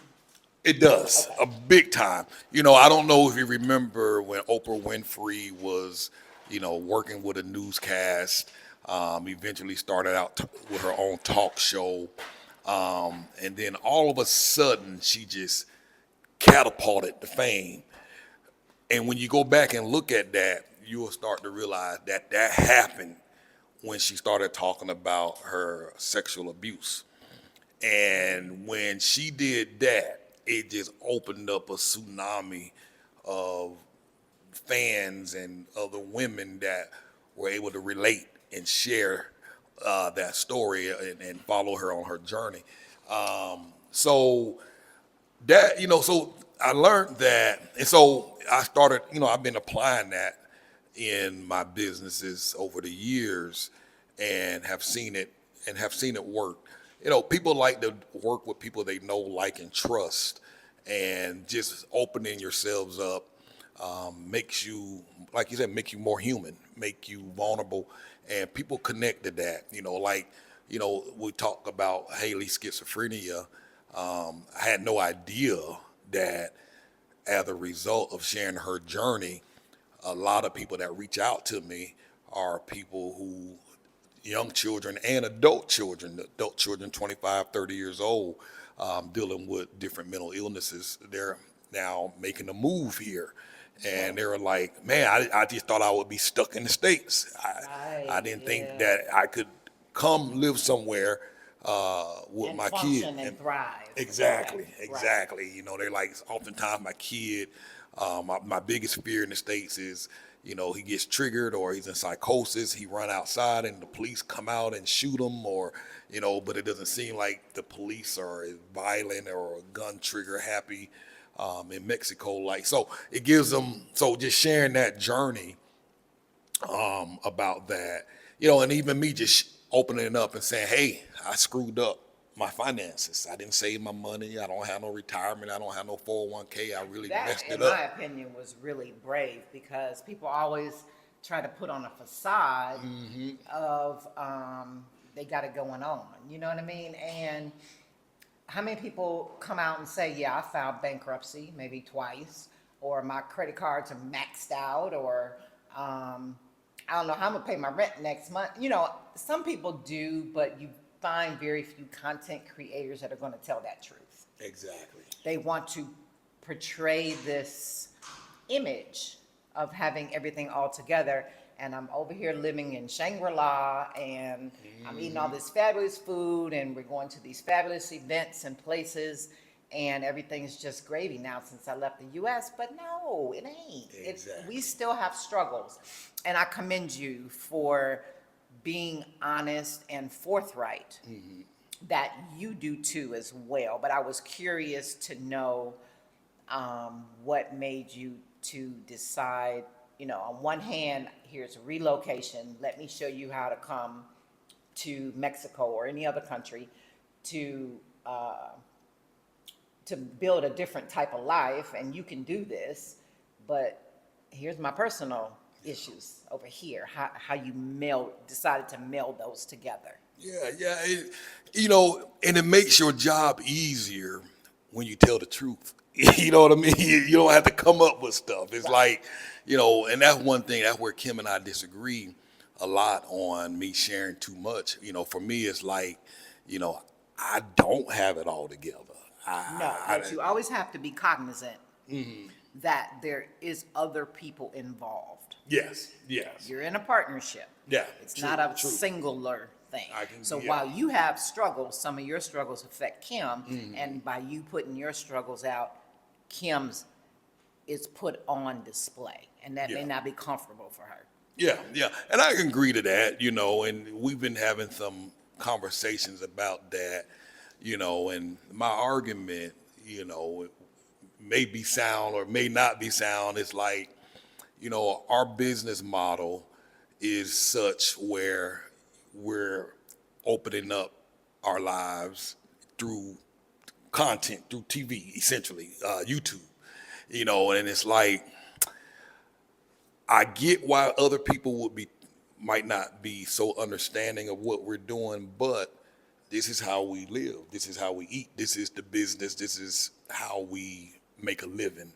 it does, a big time. I don't know if you remember when Oprah Winfrey was, working with a newscast, eventually started out with her own talk show. And then all of a sudden she just catapulted to fame. And when you go back and look at that, you will start to realize that that happened when she started talking about her sexual abuse. And when she did that, it just opened up a tsunami of fans and other women that were able to relate and share that story and follow her on her journey. So that, so I learned that, and so I started, I've been applying that in my businesses over the years, and have seen it work. People like to work with people they know, like, and trust, and just opening yourselves up makes you, like you said, make you more human, make you vulnerable, and people connect to that. We talk about Haley's schizophrenia. I had no idea that as a result of sharing her journey, a lot of people that reach out to me are people who, young children and adult children 25, 30 years old, dealing with different mental illnesses. They're now making a move here. And they were like, man, I just thought I would be stuck in the States. I Right, didn't think yeah. that I could come live somewhere with And my kid. function and thrive. Exactly, Right, right. exactly. They're like, oftentimes my kid, my biggest fear in the States is, he gets triggered or he's in psychosis. He run outside and the police come out and shoot him, or, but it doesn't seem like the police are as violent or gun trigger happy in Mexico. So it gives them, so just sharing that journey about that, and even me just opening it up and saying, hey, I screwed up my finances. I didn't save my money. I don't have no retirement. I don't have no 401k. I really That, messed in it my up. opinion, was really brave because people always try to put on a facade of they got it going on. You know what I mean? And how many people come out and say, yeah, I filed bankruptcy maybe twice, or my credit cards are maxed out, or I don't know how I'm gonna pay my rent next month. Some people do, but you find very few content creators that are gonna tell that truth. Exactly. They want to portray this image of having everything all together. And I'm over here living in Shangri-La, and I'm eating all this fabulous food, and we're going to these fabulous events and places, and everything's just gravy now since I left the U.S. But no, it ain't. Exactly. We still have struggles. And I commend you for being honest and forthright, that you do too as well. But I was curious to know what made you to decide, on one hand, here's a relocation. Let me show you how to come to Mexico or any other country to build a different type of life, and you can do this. But here's my personal issues over here. How you decided to meld those together. Yeah. And it makes your job easier when you tell the truth. You know what I mean? You don't have to come up with stuff. It's like, and that's one thing, that's where Kim and I disagree a lot on me sharing too much. For me, it's like, I don't have it all together. No, but you always have to be cognizant that there is other people involved. Yes. You're in a partnership. Yeah, It's true, not a true. singular thing. So yeah. while you have struggles, some of your struggles affect Kim, and by you putting your struggles out, Kim's is put on display, and that may Yeah. not be comfortable for her. Yeah. And I can agree to that, and we've been having some conversations about that, and my argument, may be sound or may not be sound. It's like, our business model is such where we're opening up our lives through content, through TV, essentially, YouTube, and it's like, I get why other people might not be so understanding of what we're doing, but this is how we live. This is how we eat. This is the business. This is how we make a living.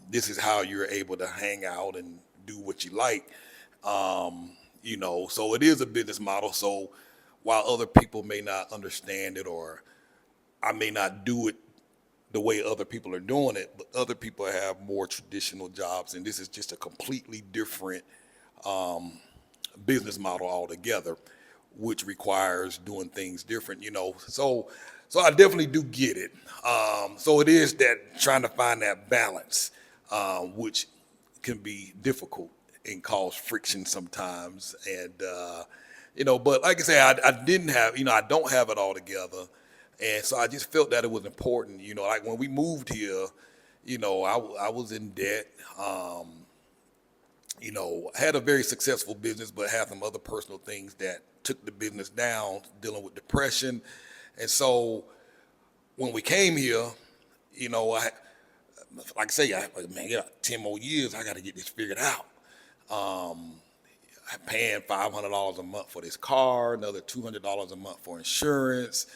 This is how you're able to hang out and do what you like. So it is a business model. So while other people may not understand it, or I may not do it the way other people are doing it, but other people have more traditional jobs, and this is just a completely different business model altogether. which requires doing things different, So I definitely do get it. So it is that trying to find that balance, which can be difficult and cause friction sometimes. And, but like I say, I didn't have, I don't have it all together. And so I just felt that it was important, like when we moved here, I was in debt. Had a very successful business, but had some other personal things that took the business down, dealing with depression. And so when we came here, I, like I say, man, 10 more years, I got to get this figured out. I'm paying $500 a month for this car, another $200 a month for insurance,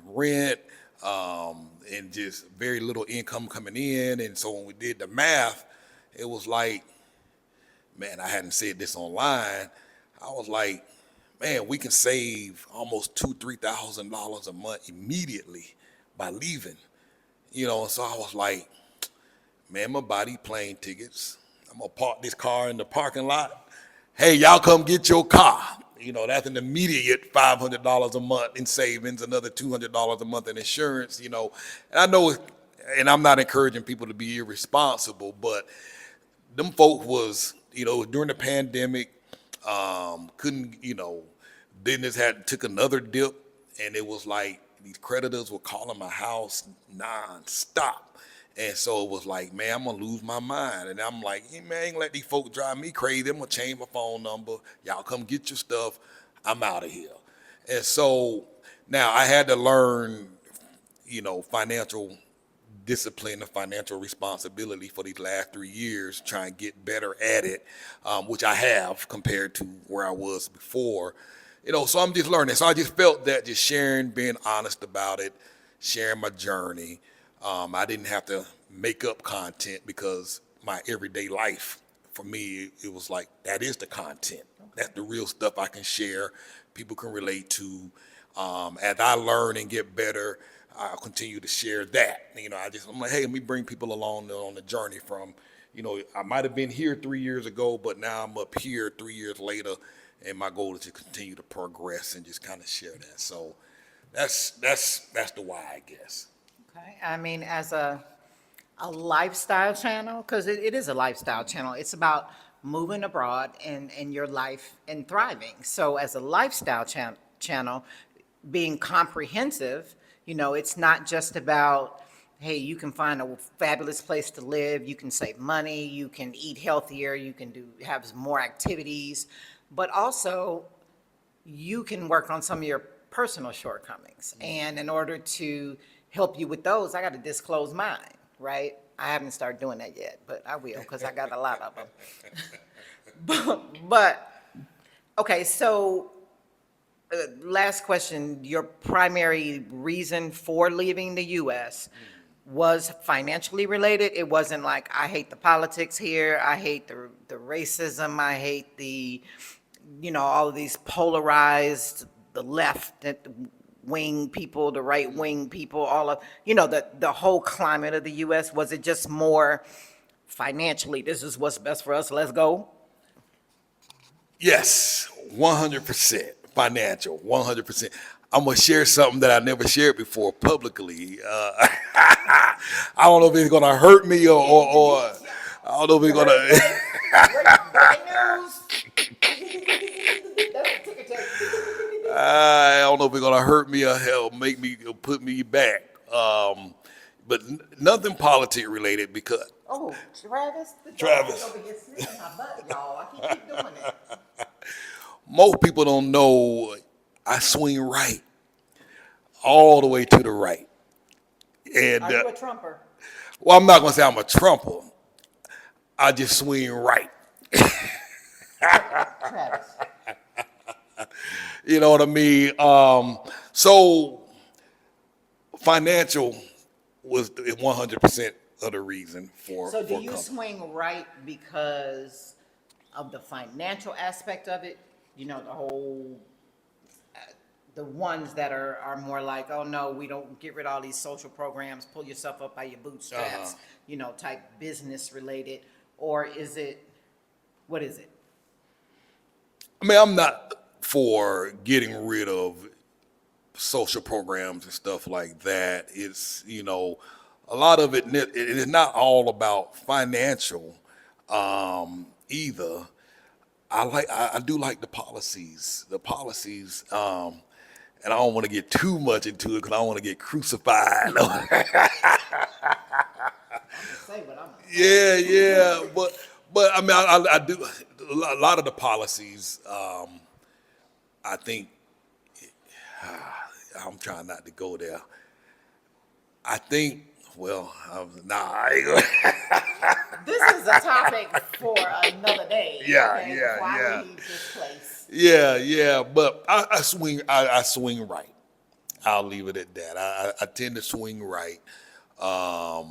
rent, and just very little income coming in. And so when we did the math, it was like, man, I hadn't said this online. I was like, man, we can save almost $2,000-3,000 a month immediately by leaving. So I was like, man, my body plane tickets. I'm gonna park this car in the parking lot. Hey, y'all come get your car. That's an immediate $500 a month in savings, another $200 a month in insurance. And I know, and I'm not encouraging people to be irresponsible, but them folk was, during the pandemic, couldn't, business took another dip, and it was like these creditors were calling my house nonstop. And so it was like, man, I'm gonna lose my mind. And I'm like, hey, man, ain't let these folks drive me crazy. I'm gonna change my phone number. Y'all come get your stuff. I'm out of here. And so now I had to learn, financial discipline and financial responsibility for these last 3 years, try and get better at it, which I have compared to where I was before. So I'm just learning. So I just felt that just sharing, being honest about it, sharing my journey. I didn't have to make up content because my everyday life, for me, it was like, that is the content. That's the real stuff I can share, people can relate to. As I learn and get better, I'll continue to share that. I'm like, hey, let me bring people along on the journey from, I might have been here 3 years ago, but now I'm up here 3 years later, and my goal is to continue to progress and just kind of share that. So that's the why, I guess. Okay, I mean, as a lifestyle channel, because it is a lifestyle channel, it's about moving abroad and your life and thriving. So as a lifestyle channel, being comprehensive, it's not just about, hey, you can find a fabulous place to live, you can save money, you can eat healthier, you can have more activities, but also you can work on some of your personal shortcomings. And in order to help you with those, I got to disclose mine, right? I haven't started doing that yet, but I will, because I got a lot of them. but okay, so last question. Your primary reason for leaving the U.S. was financially related? It wasn't like, I hate the politics here, I hate the racism, I hate the, all of these polarized, the left wing people, the right wing people, all of, the whole climate of the U.S.? Was it just more financially, this is what's best for us, let's go? Yes, 100% financial, 100%. I'm going to share something that I never shared before publicly. I don't know if it's going to hurt me or I don't know if it's going to. I don't know if it's going to hurt me or hell, make me, put me back. But nothing politic related because. Oh, Travis, the Travis. dog is over here sniffing my butt, y'all. I keep doing it. Most people don't know I swing right, all the way to the right. And Are you a Trumper? well, I'm not going to say I'm a Trumper. I just swing right. Travis. You know what I mean? So financial was 100% of the reason for. So do for you company. swing right because of the financial aspect of it? The whole, the ones that are more like, oh no, we don't, get rid of all these social programs, pull yourself up by your bootstraps, type business related, or is it, what is it? I mean, I'm not for getting rid of social programs and stuff like that. It's, a lot of it is not all about financial either. I do like the policies, and I don't want to get too much into it because I don't want to get crucified. Say what I'm Yeah, but I mean, I do a lot of the policies. I think I'm trying not to go there. I think, well, I ain't gonna. This is a topic for another day. Yeah, Okay, yeah, before I yeah. leave this place. Yeah, but I swing right. I'll leave it at that. I tend to swing right. I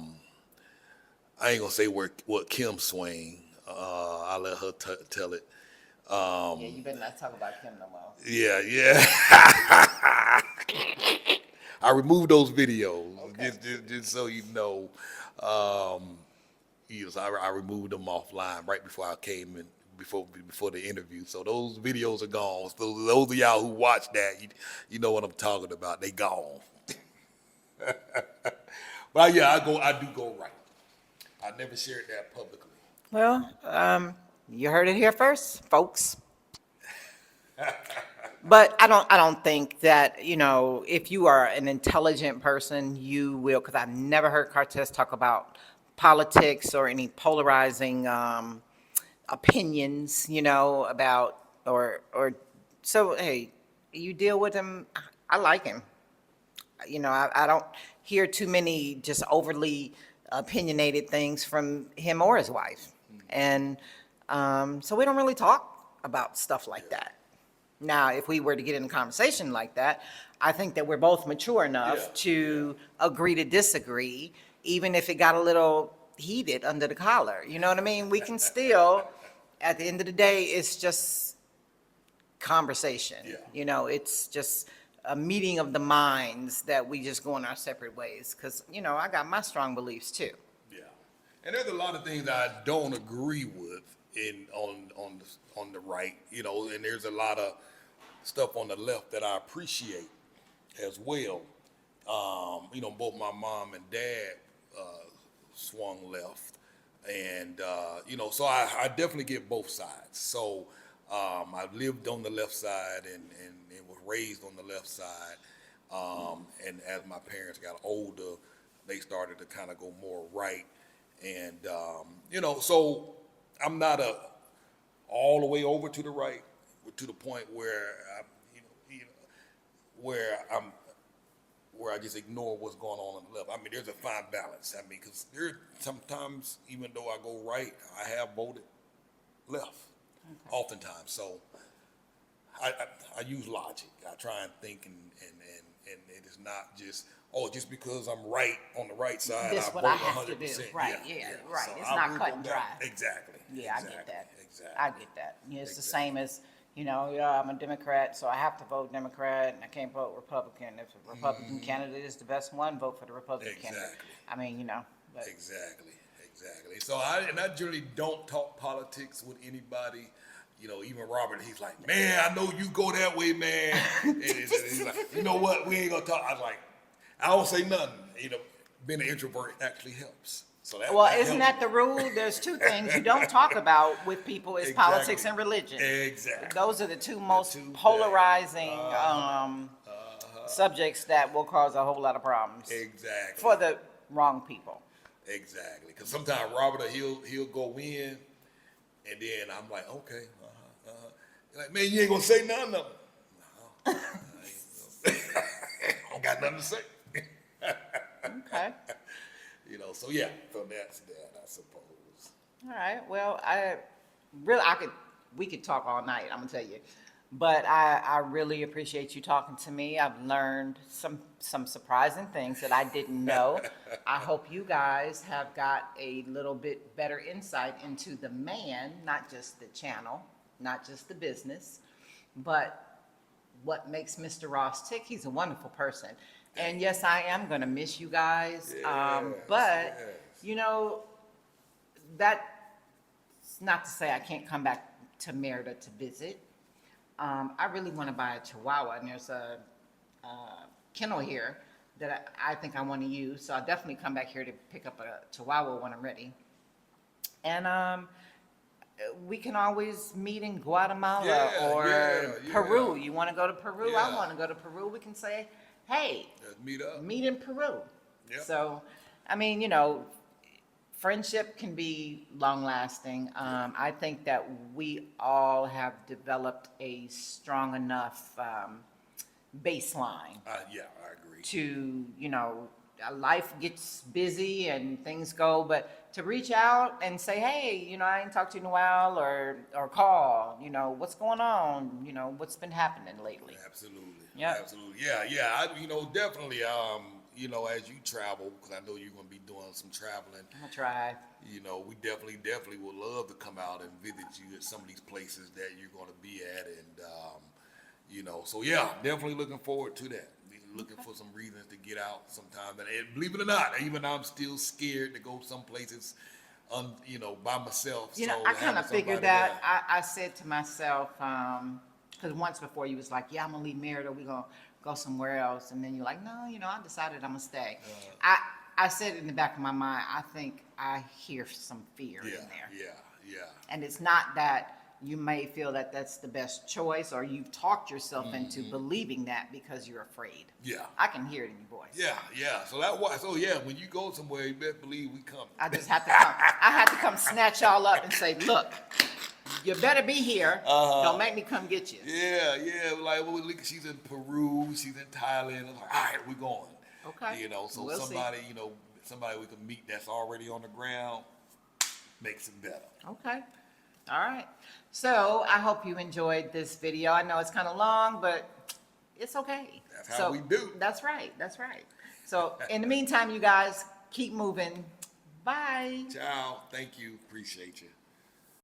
ain't gonna say what Kim swing. I'll let her tell it. Yeah, you better not talk about Kim no more. Yeah. I removed those videos Okay. just so you know. So I removed them offline right before I came in before the interview. So those videos are gone. So those of y'all who watch that, you know what I'm talking about. They gone. But yeah, I do go right. I never shared that publicly. Well, you heard it here first, folks. But I don't think that, if you are an intelligent person, you will, because I've never heard Cartess talk about politics or any polarizing opinions, about, so, hey, you deal with him. I like him. I don't hear too many just overly opinionated things from him or his wife. And so we don't really talk about stuff like that. Now, if we were to get in a conversation like that, I think that we're both mature enough Yeah, to agree to disagree, even if it got a little heated under the collar. You know what I mean? We can still, at the end of the day, it's just conversation. Yeah. It's just a meeting of the minds that we just go in our separate ways. Because, I got my strong beliefs too. Yeah, and there's a lot of things I don't agree with on the right, and there's a lot of stuff on the left that I appreciate as well. Both my mom and dad swung left, and so I definitely get both sides. So I lived on the left side and was raised on the left side. And as my parents got older, they started to kind of go more right. And, so I'm not all the way over to the right, to the point where where I just ignore what's going on the left. I mean, there's a fine balance. I mean, because there sometimes, even though I go right, I have voted left, oftentimes. So I use logic. I try and think, and it is not just because I'm right on the right side, This I is what vote I have to do. 100%. Right, yeah, right. So It's I not agree cut with and that. dry. Exactly. Yeah, I get that. Exactly. I get that. It's the Exactly. same as, yeah, I'm a Democrat, so I have to vote Democrat, and I can't vote Republican. If the Republican candidate is the best one, vote for the Republican candidate. Exactly. I mean, but Exactly. So I generally don't talk politics with anybody. Even Robert, he's like, man, I know you go that way, man. And he's like, you know what? We ain't gonna talk. I was like, I don't say nothing. Being an introvert actually helps. So well, that isn't helps. that the rule? There's two things you don't talk about with people is politics Exactly. and religion. Exactly. Those are the two most two things. polarizing subjects that will cause a whole lot of problems Exactly. for the wrong people. Exactly. Because sometimes Robert, he'll go in, and then I'm like, okay, Like, man, you ain't gonna say nothing of them. No, I don't got nothing to say. Okay. So yeah, so that's that, I suppose. All right. Well, we could talk all night, I'm gonna tell you. But I really appreciate you talking to me. I've learned some surprising things that I didn't know. I hope you guys have got a little bit better insight into the man, not just the channel, not just the business, but what makes Mr. Ross tick. He's a wonderful person. And yes, I am gonna miss you guys. But that's not to say I can't come back to Merida to visit. I really want to buy a Chihuahua, and there's a kennel here that I think I want to use. So I'll definitely come back here to pick up a Chihuahua when I'm ready. And we can always meet in Guatemala Yeah, or yeah, Peru. yeah. You want to go to Peru? Yeah. I want to go to Peru. We can say, hey, Let's meet up. meet in Peru. Yep. So, I mean, friendship can be long lasting. I think that we all have developed a strong enough baseline Yeah, I agree. to, life gets busy and things go, but to reach out and say, hey, I ain't talked to you in a while, or call, what's going on, what's been happening lately. Absolutely. Yep. Absolutely. Yeah. Definitely. As you travel, because I know you're going to be doing some traveling. I'm gonna try. We definitely would love to come out and visit you at some of these places that you're going to be at, and so yeah, definitely looking forward to that. Looking for some reasons to get out sometime, and believe it or not, even I'm still scared to go some places, by myself. I kind of figured that. I said to myself, because once before you was like, yeah, I'm gonna leave Merida, we're gonna go somewhere else, and then you're like, no, I decided I'm gonna stay. I said in the back of my mind, I think I hear some fear in there. Yeah. And it's not that you may feel that that's the best choice, or you've talked yourself into believing that because you're afraid. Yeah. I can hear it in your voice. Yeah. So when you go somewhere, you better believe we coming. I just have to come. I have to come snatch y'all up and say, look, you better be here. Don't make me come get you. Yeah. Like, she's in Peru, she's in Thailand. I'm like, all right, we're going. Okay. So We'll somebody, somebody we can meet that's already on the ground makes it better. Okay. All right. So I hope you enjoyed this video. I know it's kind of long, but it's okay. That's how we do. That's right. So in the meantime, you guys keep moving. Bye. Ciao. Thank you. Appreciate you.